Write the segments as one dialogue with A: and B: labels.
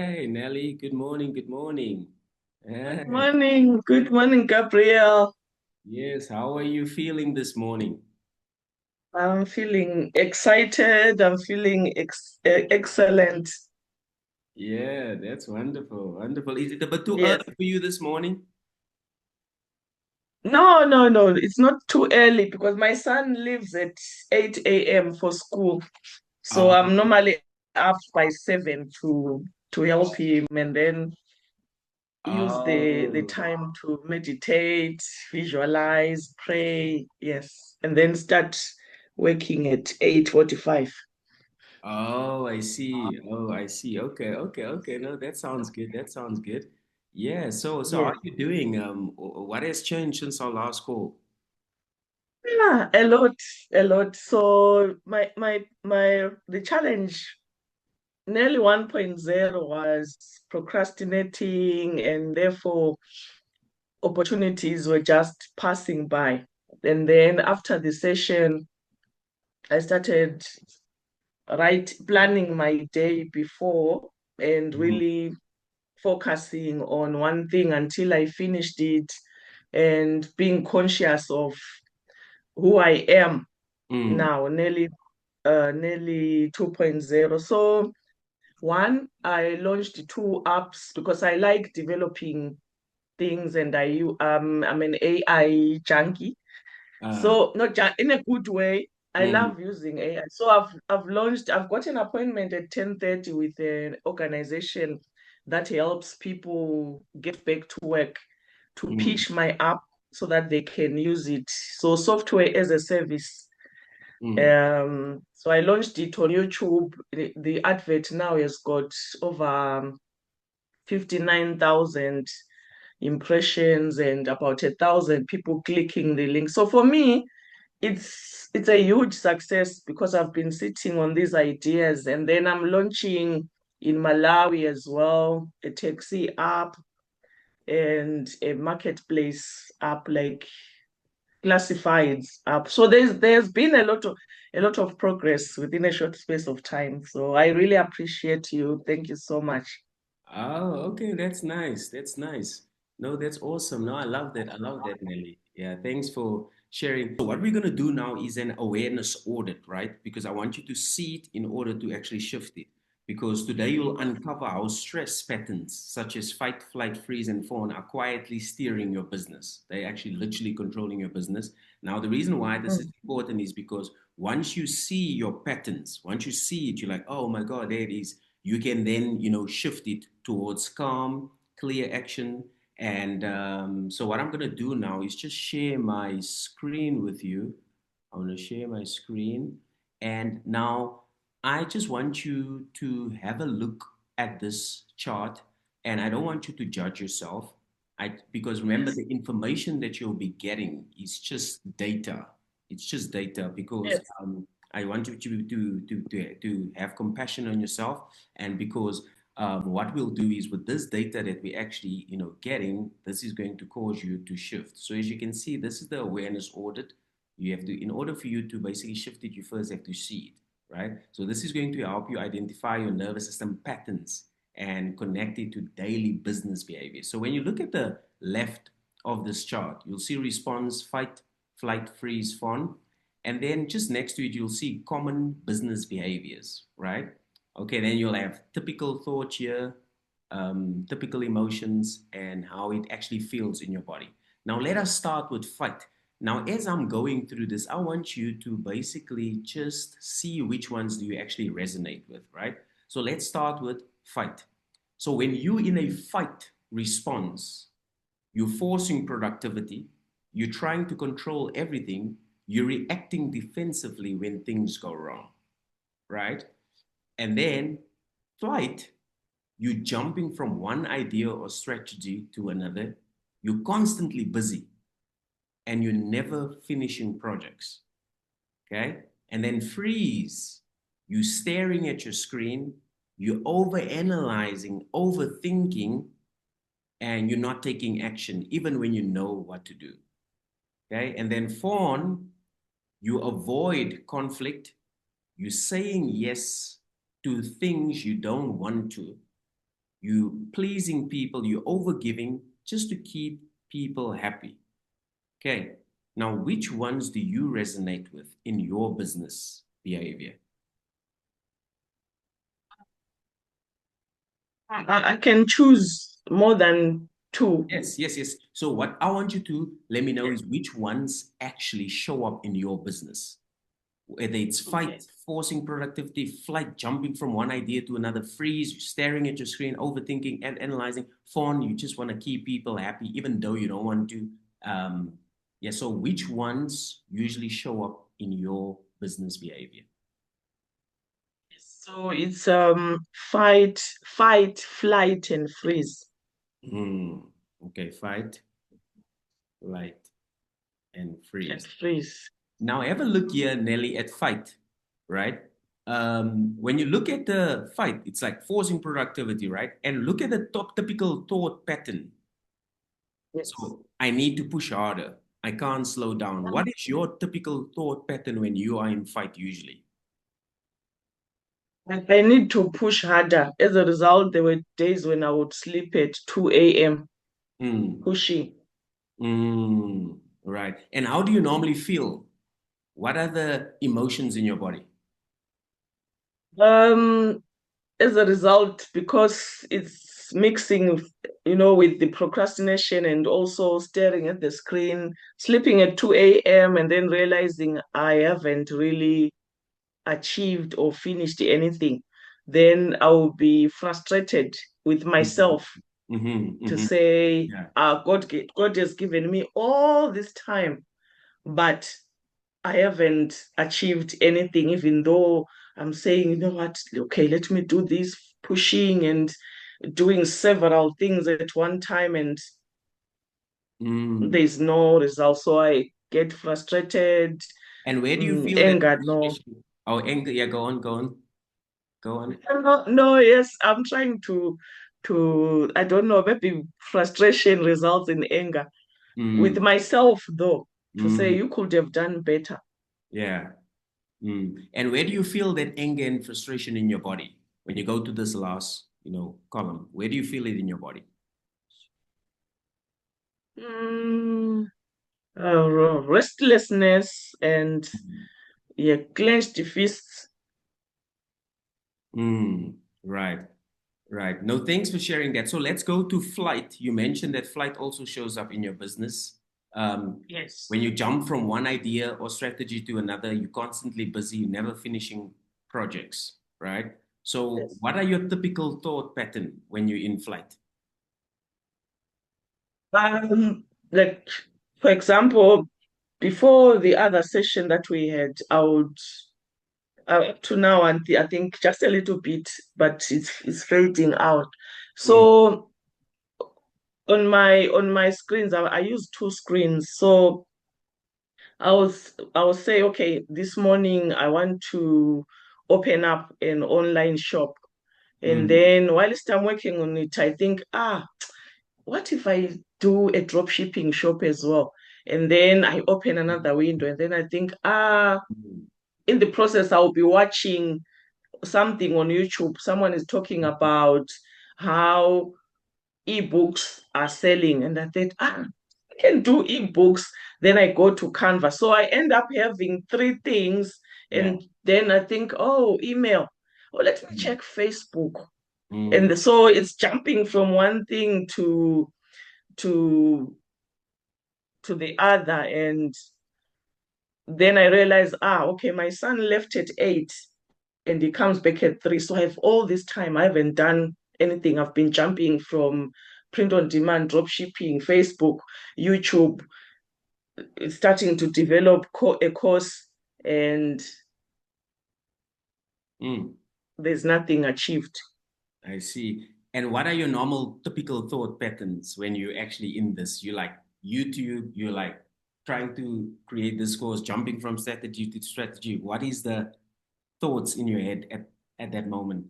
A: Hey Nelly, good morning, good morning.
B: Good
A: Eh,
B: morning. Good morning, Gabriel.
A: yes, how are you feeling this morning?
B: I'm feeling excited. I'm feeling excellent.
A: Yeah, that's wonderful, wonderful. Is it a bit too
B: Yes.
A: early for you this morning?
B: No, no, no. It's not too early because my son leaves at 8 a.m. for school. So
A: Oh,
B: I'm normally up by 7 to help him and then use the
A: oh,
B: time to meditate, visualize, pray. Yes. And then start working at 8:45.
A: oh, I see. Oh, I see. Okay, okay, okay. No, that sounds good. That sounds good. Yeah, so how
B: Yes.
A: are you doing? What has changed since our last call?
B: Yeah, a lot, a lot. So my the challenge nearly 1.0 was procrastinating and therefore opportunities were just passing by. And then after the session, I started planning my day before and
A: Mm,
B: really focusing on one thing until I finished it and being conscious of who I am
A: mm,
B: now, nearly 2.0. So one, I launched two apps because I like developing things and I'm an AI junkie.
A: uh,
B: So not in a good way. I
A: mm,
B: love using AI. So I've got an appointment at 10:30 with an organization that helps people get back to work to
A: mm,
B: pitch my app so that they can use it. So software as a service.
A: mm.
B: So I launched it on YouTube. The advert now has got over 59,000 impressions and about 1,000 people clicking the link. So for me, it's a huge success because I've been sitting on these ideas, and then I'm launching in Malawi as well, a taxi app and a marketplace app like classifieds app. So there's been a lot of progress within a short space of time. So I really appreciate you. Thank you so much.
A: Oh, okay, that's nice. That's nice. No, that's awesome. No, I love that. I love that, Nelly. Yeah, thanks for sharing. So what we're gonna do now is an awareness audit, right? Because I want you to see it in order to actually shift it. Because today you'll uncover how stress patterns such as fight, flight, freeze, and fawn are quietly steering your business. They're actually literally controlling your business. Now, the reason why this is
B: Mm.
A: important is because once you see your patterns, once you see it, you're like, oh my God, there it is. You can then shift it towards calm, clear action. And so what I'm going to do now is just share my screen with you. I want to share my screen, and now I just want you to have a look at this chart, and I don't want you to judge yourself. Because remember,
B: Yes,
A: the information that you'll be getting is just data. It's just data because
B: yes,
A: I want you to have compassion on yourself, and because what we'll do is with this data that we're actually getting, this is going to cause you to shift. So as you can see, this is the awareness audit. You have to, in order for you to basically shift it, you first have to see it, right? So this is going to help you identify your nervous system patterns and connect it to daily business behavior. So when you look at the left of this chart, you'll see response, fight, flight, freeze, fawn. And then just next to it, you'll see common business behaviors, right? Okay, then you'll have typical thought here, typical emotions, and how it actually feels in your body. Now, let us start with fight. Now, as I'm going through this, I want you to basically just see which ones do you actually resonate with, right? So let's start with fight. So when you in a fight response, you're forcing productivity, you're trying to control everything, you're reacting defensively when things go wrong, right? And then flight, you're jumping from one idea or strategy to another, you're constantly busy and you're never finishing projects. Okay. And then freeze, you staring at your screen, you're over analyzing, overthinking, and you're not taking action, even when you know what to do. Okay. And then fawn, you avoid conflict, you're saying yes to things you don't want to, you pleasing people, you overgiving just to keep people happy. Okay. Now, which ones do you resonate with in your business behavior?
B: I can choose more than two.
A: Yes, yes, yes. So what I want you to let me know is which ones actually show up in your business. Whether it's
B: Okay.
A: fight, forcing productivity, flight, jumping from one idea to another, freeze, staring at your screen, overthinking and analyzing, fawn, you just want to keep people happy, even though you don't want to. Um, yeah, so which ones usually show up in your business behavior?
B: So it's fight, flight, and freeze.
A: Hmm. Okay, fight, flight, and
B: And
A: freeze.
B: freeze.
A: Now have a look here, Nelly, at fight, right? When you look at the fight, it's like forcing productivity, right? And look at the top typical thought pattern.
B: Yes.
A: So I need to push harder. I can't slow down. What is your typical thought pattern when you are in fight usually?
B: I need to push harder. As a result, there were days when I would sleep at 2 a.m.
A: Mm,
B: pushing.
A: right. And how do you normally feel? What are the emotions in your body?
B: Um, as a result, because it's mixing, with the procrastination and also staring at the screen, sleeping at 2 a.m. and then realizing I haven't really achieved or finished anything, then I will be frustrated with myself
A: Mm-hmm,
B: to
A: mm-hmm.
B: say,
A: Yeah.
B: God has given me all this time, but I haven't achieved anything, even though I'm saying, you know what, okay, let me do this, pushing and doing several things at one time, and
A: Mm.
B: there's no result. So I get frustrated,
A: And where do you feel that
B: angered, no.
A: frustration? Oh, anger. Yeah, go on, go on, go on.
B: No, no, yes, I'm trying to I don't know, maybe frustration results in anger with
A: Mm,
B: myself though, to say
A: mm,
B: you could have done better.
A: yeah. Mm. And where do you feel that anger and frustration in your body? When you go to this last, column, where do you feel it in your body?
B: Mm, restlessness and yeah, clenched fists.
A: Mm, right, right. No, thanks for sharing that. So let's go to flight. You mentioned that flight also shows up in your business. Um,
B: Yes.
A: when you jump from one idea or strategy to another, you're constantly busy, never finishing projects, right? So,
B: Yes.
A: what are your typical thought pattern when you're in flight?
B: Like for example, before the other session that we had, I would up to now, and I think just a little bit, but it's fading out.
A: Mm,
B: So on my screens, I use two screens. So I will say, okay, this morning I want to open up an online shop. And
A: mm,
B: then whilst I'm working on it, I think, what if I do a drop shipping shop as well? And then I open another window, and then I think,
A: mm,
B: in the process, I'll be watching something on YouTube. Someone is talking about how ebooks are selling, and I thought, I can do ebooks. Then I go to Canva. So I end up having three things,
A: yeah.
B: and then I think, oh, email. Oh, let me
A: Mm,
B: check Facebook.
A: mm,
B: And so it's jumping from one thing to to the other. And then I realize, okay, my son left at 8 and he comes back at 3. So I have all this time. I haven't done anything. I've been jumping from print on demand, drop shipping, Facebook, YouTube, starting to develop a course, and
A: mm.
B: there's nothing achieved.
A: I see. And what are your normal typical thought patterns when you're actually in this? You like YouTube, you're like trying to create this course, jumping from strategy to strategy. What is the thoughts in your head at that moment?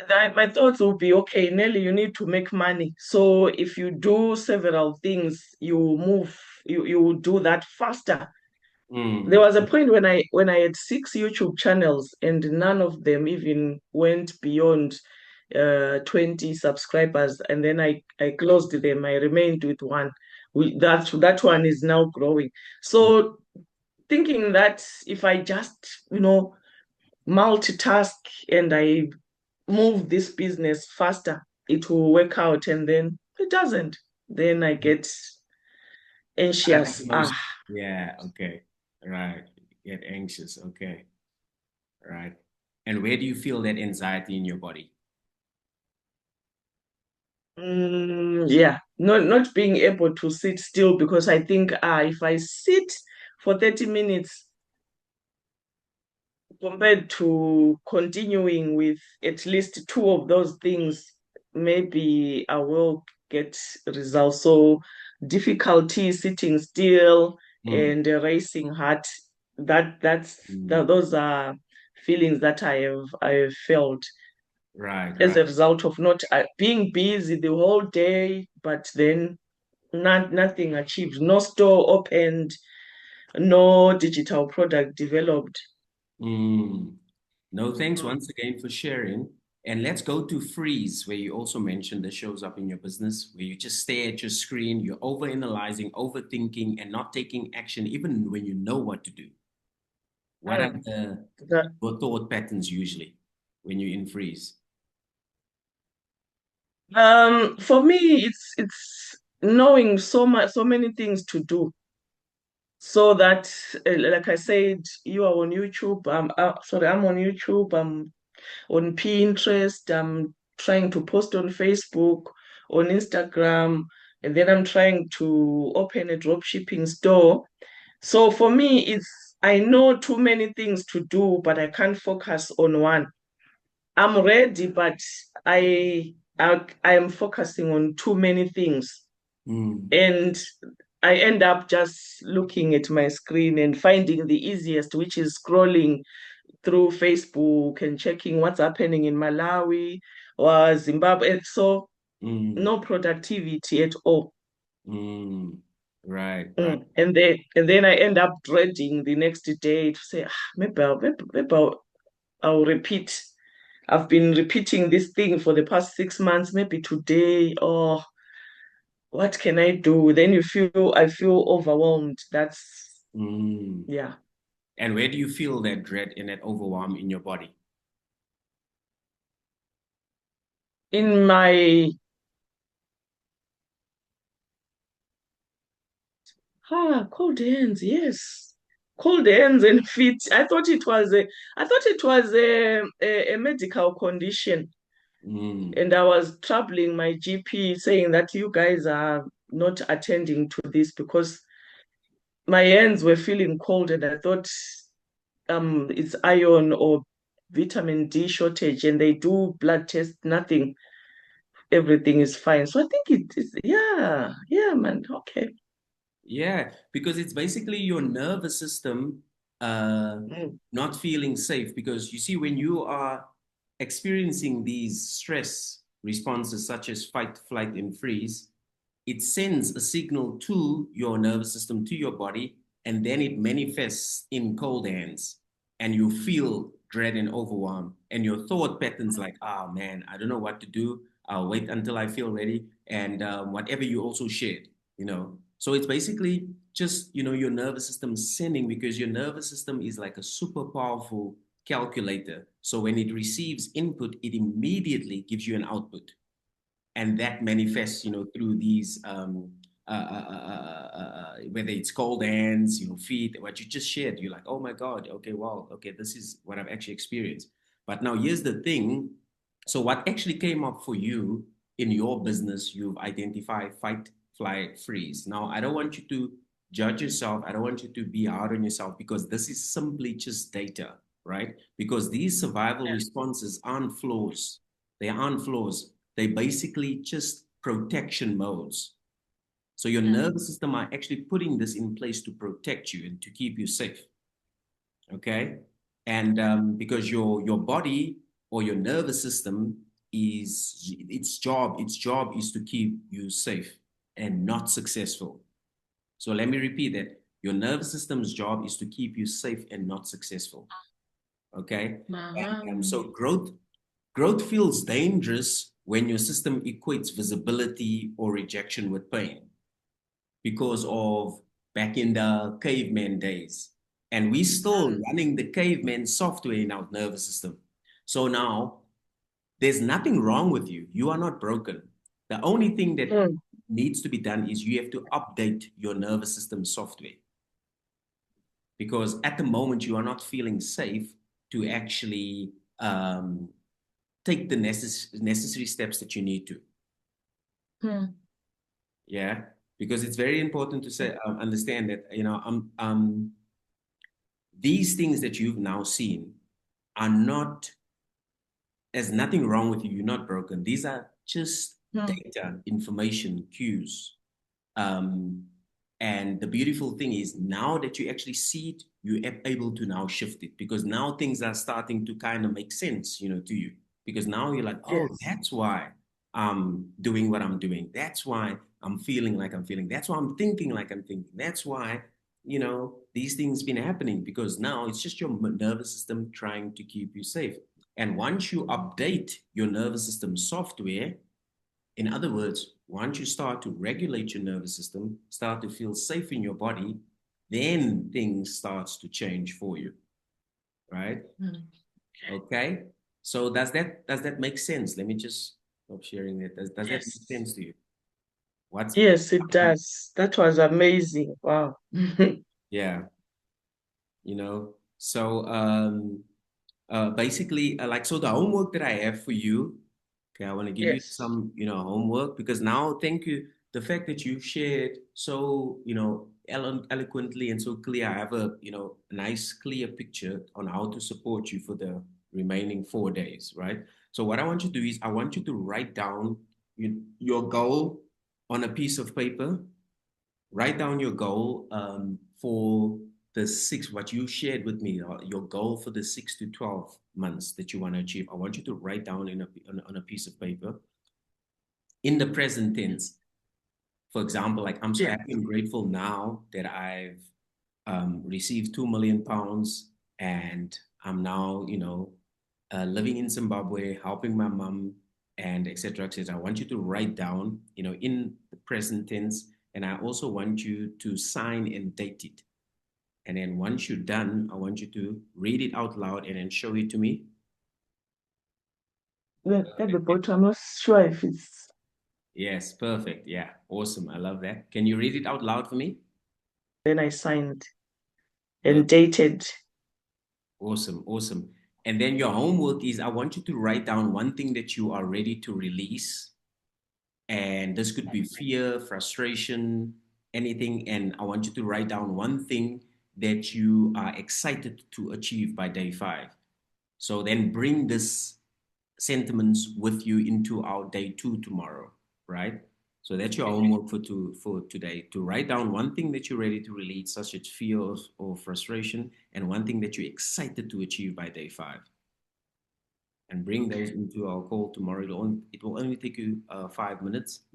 B: My thoughts will be, okay, Nelly, you need to make money. So if you do several things, you will do that faster. There
A: Mm,
B: was a point when I had 6 YouTube channels and none of them even went beyond. 20 subscribers, and then I closed them. I remained with one. That one is now growing. So thinking that if I just, multitask and I move this business faster, it will work out, and then it doesn't. Then I get
A: That's
B: anxious.
A: the most, yeah, okay. Right. Get anxious. Okay. Right. And where do you feel that anxiety in your body?
B: Yeah, not being able to sit still, because I think if I sit for 30 minutes compared to continuing with at least two of those things, maybe I will get results. So difficulty sitting still
A: Mm,
B: and a racing heart,
A: mm.
B: those are feelings that I have felt
A: Right,
B: as
A: right.
B: a result of not being busy the whole day, but then nothing achieved, no store opened, no digital product developed.
A: Mm. No, thanks
B: Mm.
A: once again for sharing. And let's go to freeze, where you also mentioned that shows up in your business, where you just stare at your screen, you're overanalyzing, overthinking, and not taking action, even when you know what to do. What are
B: Mm. That,
A: your thought patterns usually when you're in freeze?
B: for me, it's knowing so many things to do, so that, like I said, you are on YouTube. Sorry, I'm on YouTube. I'm on Pinterest. I'm trying to post on Facebook, on Instagram, and then I'm trying to open a drop shipping store. So for me, I know too many things to do, but I can't focus on one. I'm ready, but I am focusing on too many things,
A: Mm,
B: and I end up just looking at my screen and finding the easiest, which is scrolling through Facebook and checking what's happening in Malawi or Zimbabwe. So
A: mm,
B: no productivity at all.
A: mm. Right, right.
B: And then I end up dreading the next day to say, maybe I'll repeat. I've been repeating this thing for the past 6 months, maybe today, or what can I do? Then I feel overwhelmed.
A: Mm.
B: Yeah.
A: And where do you feel that dread and that overwhelm in your body?
B: In my cold hands, yes. Cold hands and feet. I thought it was a medical condition.
A: Mm.
B: And I was troubling my GP saying that you guys are not attending to this, because my hands were feeling cold, and I thought it's iron or vitamin D shortage, and they do blood test, nothing, everything is fine. So I think it is, yeah, yeah, man. Okay.
A: Yeah, because it's basically your nervous system uh,
B: Mm.
A: not feeling safe. Because you see, when you are experiencing these stress responses, such as fight, flight, and freeze, it sends a signal to your nervous system, to your body, and then it manifests in cold hands. And you feel dread and overwhelm. And your thought patterns like, oh man, I don't know what to do. I'll wait until I feel ready. And whatever you also shared, you know. So it's basically just, your nervous system sending, because your nervous system is like a super powerful calculator. So when it receives input, it immediately gives you an output, and that manifests, through these whether it's cold hands, feet, what you just shared. You're like, oh my God, okay, wow, okay, this is what I've actually experienced. But now here's the thing. So what actually came up for you in your business? You've identified fight, flight, freeze. Now I don't want you to judge yourself. I don't want you to be hard on yourself, because this is simply just data, right? Because these survival responses aren't flaws. They aren't flaws. They basically just protection modes. So your nervous system are actually putting this in place to protect you and to keep you safe. Okay. And because your body or your nervous system is its job is to keep you safe and not successful. So let me repeat that. Your nervous system's job is to keep you safe and not successful. Okay. And
B: Uh-huh.
A: so growth. Growth feels dangerous when your system equates visibility or rejection with pain because of back in the caveman days. And we still running the caveman software in our nervous system. So now there's nothing wrong with you. You are not broken. The only thing that
B: Mm.
A: needs to be done is you have to update your nervous system software because at the moment you are not feeling safe to actually take the necessary steps that you need to.
B: Mm.
A: Yeah, because it's very important to say understand that these things that you've now seen are not there's nothing wrong with you. You're not broken. These are just
B: Mm.
A: data, information, cues. Um, and the beautiful thing is now that you actually see it, you're able to now shift it because now things are starting to kind of make sense, to you. Because now you're like, oh,
B: Yes.
A: that's why I'm doing what I'm doing. That's why I'm feeling like I'm feeling. That's why I'm thinking like I'm thinking. That's why, these things been happening because now it's just your nervous system trying to keep you safe. And once you update your nervous system software, in other words, once you start to regulate your nervous system, start to feel safe in your body, then things starts to change for you, right?
B: Mm.
A: Okay. So does that make sense? Let me just stop sharing it. Does that make
B: Yes.
A: sense to you? What's
B: Yes, it does. That was amazing. Wow.
A: yeah, So basically, like, so the homework that I have for you, okay, I want to give you
B: Yes.
A: some, homework because now, thank you. The fact that you shared so, eloquently and so clear, I have a nice, clear picture on how to support you for the remaining 4 days, right? So what I want you to do is I want you to write down your goal on a piece of paper. Write down your goal for what you shared with me, your goal for the 6 to 12 months that you want to achieve. I want you to write down on a piece of paper in the present tense. For example, like I'm so
B: Yes.
A: happy and grateful now that I've received £2 million and I'm now, living in Zimbabwe, helping my mom and etc. etc. I want you to write down, in the present tense, and I also want you to sign and date it. And then once you're done, I want you to read it out loud and then show it to me.
B: At the bottom, I'm not sure if it's.
A: Yes, perfect. Yeah, awesome. I love that. Can you read it out loud for me?
B: Then I signed
A: Perfect.
B: and dated.
A: Awesome, awesome. And then your homework is I want you to write down one thing that you are ready to release. And this could be fear, frustration, anything. And I want you to write down one thing that you are excited to achieve by day 5. So then bring this sentiments with you into our day 2 tomorrow, right? So that's your homework for today, to write down one thing that you're ready to release, such as fear or frustration, and one thing that you're excited to achieve by day 5. And bring those
B: Okay.
A: into our call tomorrow. It will only take you 5 minutes.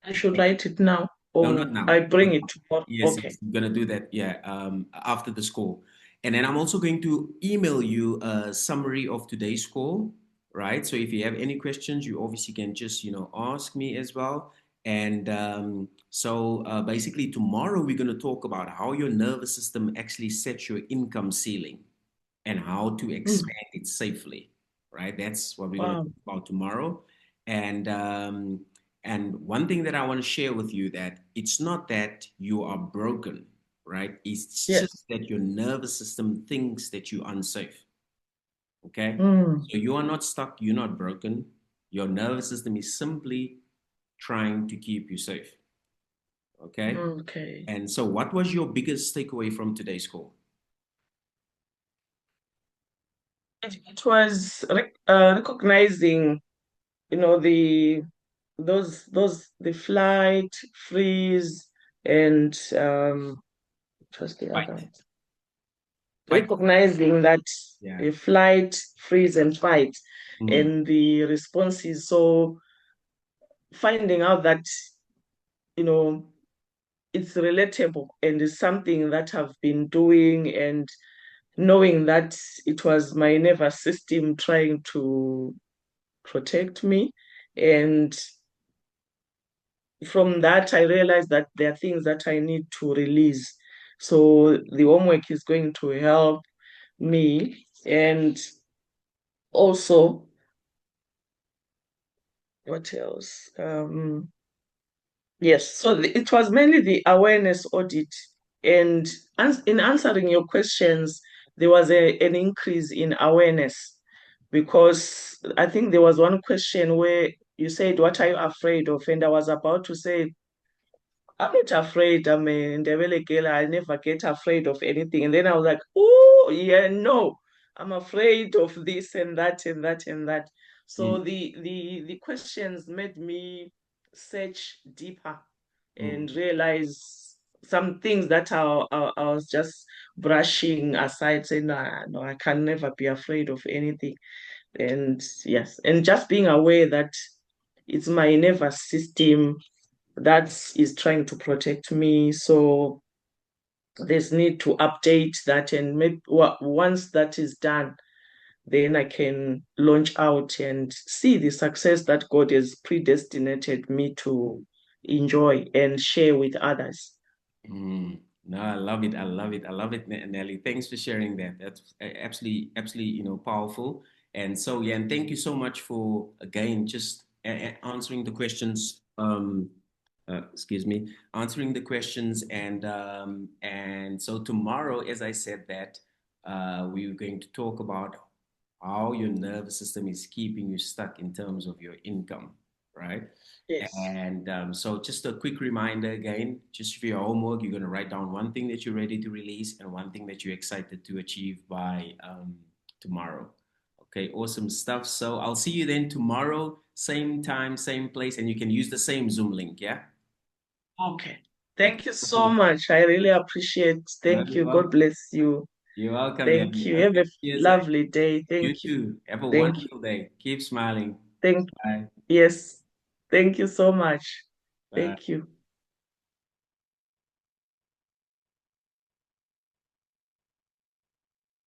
B: I should write it now
A: No, not
B: or I
A: now.
B: bring it tomorrow.
A: Yes,
B: Okay.
A: yes, I'm gonna do that. Yeah, after the call, and then I'm also going to email you a summary of today's call, right? So if you have any questions, you obviously can just ask me as well. And basically tomorrow we're gonna talk about how your nervous system actually sets your income ceiling and how to
B: Mm.
A: expand it safely, right? That's what we're going to
B: Wow.
A: talk about tomorrow. And one thing that I want to share with you, that it's not that you are broken, right? It's
B: Yes.
A: just that your nervous system thinks that you're unsafe. Okay,
B: Mm.
A: so you are not stuck. You're not broken. Your nervous system is simply trying to keep you safe. Okay,
B: Okay.
A: and so what was your biggest takeaway from today's call?
B: It was recognizing, the the flight, freeze, and what was the
A: Fight,
B: other one?
A: fight.
B: Recognizing that
A: Yeah.
B: a flight, freeze, and fight,
A: Mhm.
B: and the responses. So finding out that, you know, it's relatable and it's something that I've been doing, and knowing that it was my nervous system trying to protect me. And from that, I realized that there are things that I need to release. So the homework is going to help me. And also, what else? Yes, so it was mainly the awareness audit. And in answering your questions, there was an increase in awareness, because I think there was one question where you said, "What are you afraid of?" And I was about to say, I'm not afraid. I'm a Ndebele girl. I never get afraid of anything. And then I was like, oh, yeah, no, I'm afraid of this and that and that and that. So
A: Mm,
B: the questions made me search deeper and
A: mm,
B: realize some things that I was just brushing aside, saying, nah, no, I can never be afraid of anything. And yes, and just being aware that it's my nervous system that is trying to protect me. So there's need to update that, and maybe once that is done, then I can launch out and see the success that God has predestinated me to enjoy and share with others.
A: mm. No, I love it. I love it. I love it, Nelly. Thanks for sharing that. That's absolutely, absolutely, powerful. And so, yeah, and thank you so much for again just answering the questions. Excuse me, answering the questions, and so tomorrow, as I said that, we're going to talk about how your nervous system is keeping you stuck in terms of your income, right?
B: Yes.
A: And so, just a quick reminder again, just for your homework, you're going to write down one thing that you're ready to release and one thing that you're excited to achieve by tomorrow. Okay, awesome stuff. So, I'll see you then tomorrow, same time, same place, and you can use the same Zoom link. Yeah.
B: Okay. Thank you so
A: Awesome.
B: much. I really appreciate.
A: No,
B: Thank you. God bless you.
A: you're welcome,
B: Thank
A: Nelly.
B: you. Have
A: Okay,
B: a
A: cheers. Eh?
B: lovely day.
A: You
B: Thank you.
A: too. Have a
B: Thank you.
A: wonderful day. Keep smiling.
B: Thank
A: Bye.
B: Yes. Thank you so much.
A: Bye.
B: Thank you.